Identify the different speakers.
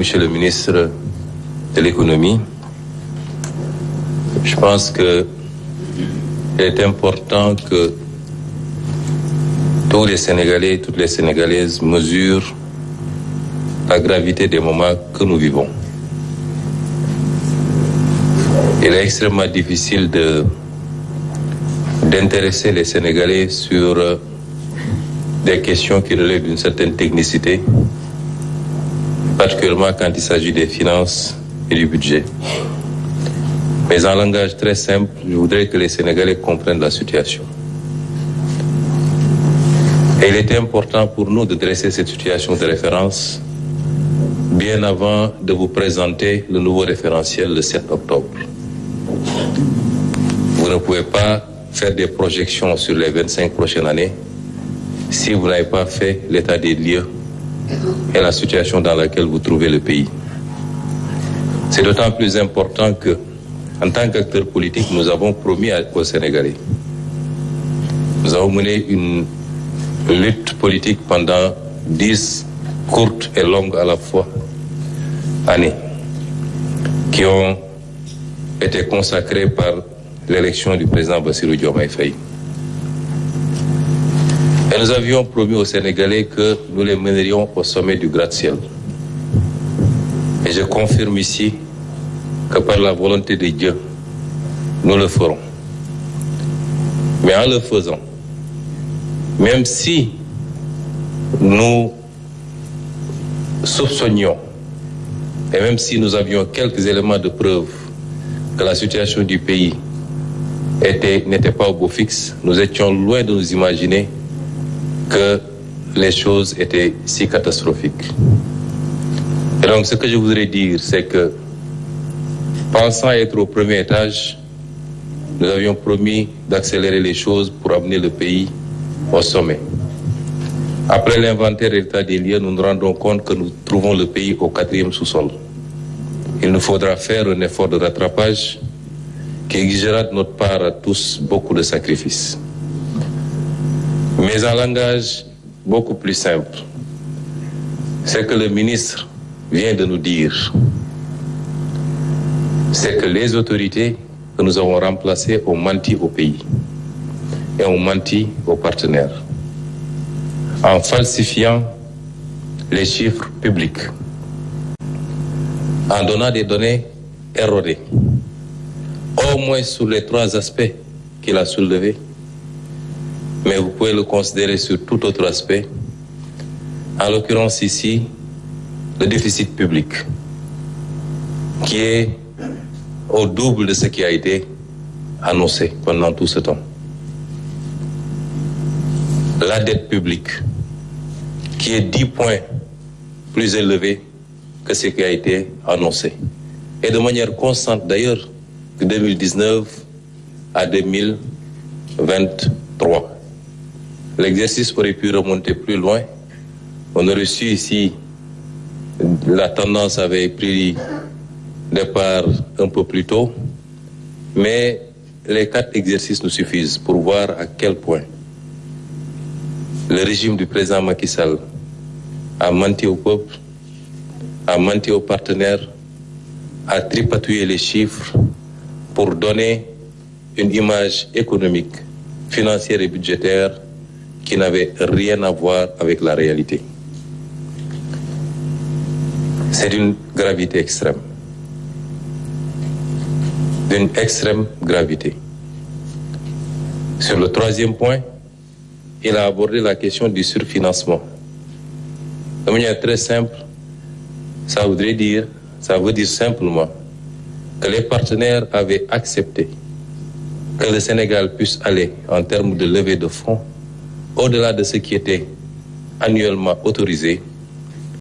Speaker 1: Monsieur le ministre de l'économie, je pense qu'il est important que tous les Sénégalais et toutes les Sénégalaises mesurent la gravité des moments que nous vivons. Il est extrêmement difficile d'intéresser les Sénégalais sur des questions qui relèvent d'une certaine technicité, particulièrement quand il s'agit des finances et du budget. Mais en langage très simple, je voudrais que les Sénégalais comprennent la situation. Et il était important pour nous de dresser cette situation de référence bien avant de vous présenter le nouveau référentiel le 7 octobre. Vous ne pouvez pas faire des projections sur les 25 prochaines années si vous n'avez pas fait l'état des lieux et la situation dans laquelle vous trouvez le pays. C'est d'autant plus important que, en tant qu'acteurs politiques, nous avons promis aux Sénégalais. Nous avons mené une lutte politique pendant 10 courtes et longues à la fois années, qui ont été consacrées par l'élection du président Bassirou Diomaye Faye. Et nous avions promis aux Sénégalais que nous les mènerions au sommet du gratte-ciel. Et je confirme ici que par la volonté de Dieu, nous le ferons. Mais en le faisant, même si nous soupçonnions et même si nous avions quelques éléments de preuve que la situation du pays n'était pas au beau fixe, nous étions loin de nous imaginer que les choses étaient si catastrophiques. Et donc ce que je voudrais dire, c'est que pensant être au premier étage, nous avions promis d'accélérer les choses pour amener le pays au sommet. Après l'inventaire et l'état des lieux, nous nous rendons compte que nous trouvons le pays au 4e sous-sol. Il nous faudra faire un effort de rattrapage qui exigera de notre part à tous beaucoup de sacrifices. Mais en langage beaucoup plus simple, c'est que le ministre vient de nous dire, c'est que les autorités que nous avons remplacées ont menti au pays et ont menti aux partenaires en falsifiant les chiffres publics, en donnant des données erronées, au moins sur les 3 aspects qu'il a soulevés, mais vous pouvez le considérer sur tout autre aspect, en l'occurrence ici, le déficit public, qui est au double de ce qui a été annoncé pendant tout ce temps. La dette publique, qui est 10 points plus élevée que ce qui a été annoncé. Et de manière constante d'ailleurs, de 2019 à 2023. L'exercice aurait pu remonter plus loin. On aurait su ici, la tendance avait pris départ un peu plus tôt, mais les 4 exercices nous suffisent pour voir à quel point le régime du président Macky Sall a menti au peuple, a menti aux partenaires, a tripatouillé les chiffres pour donner une image économique, financière et budgétaire qui n'avait rien à voir avec la réalité. C'est d'une gravité extrême. D'une extrême gravité. Sur le 3e point, il a abordé la question du surfinancement. De manière très simple, ça veut dire simplement que les partenaires avaient accepté que le Sénégal puisse aller en termes de levée de fonds au-delà de ce qui était annuellement autorisé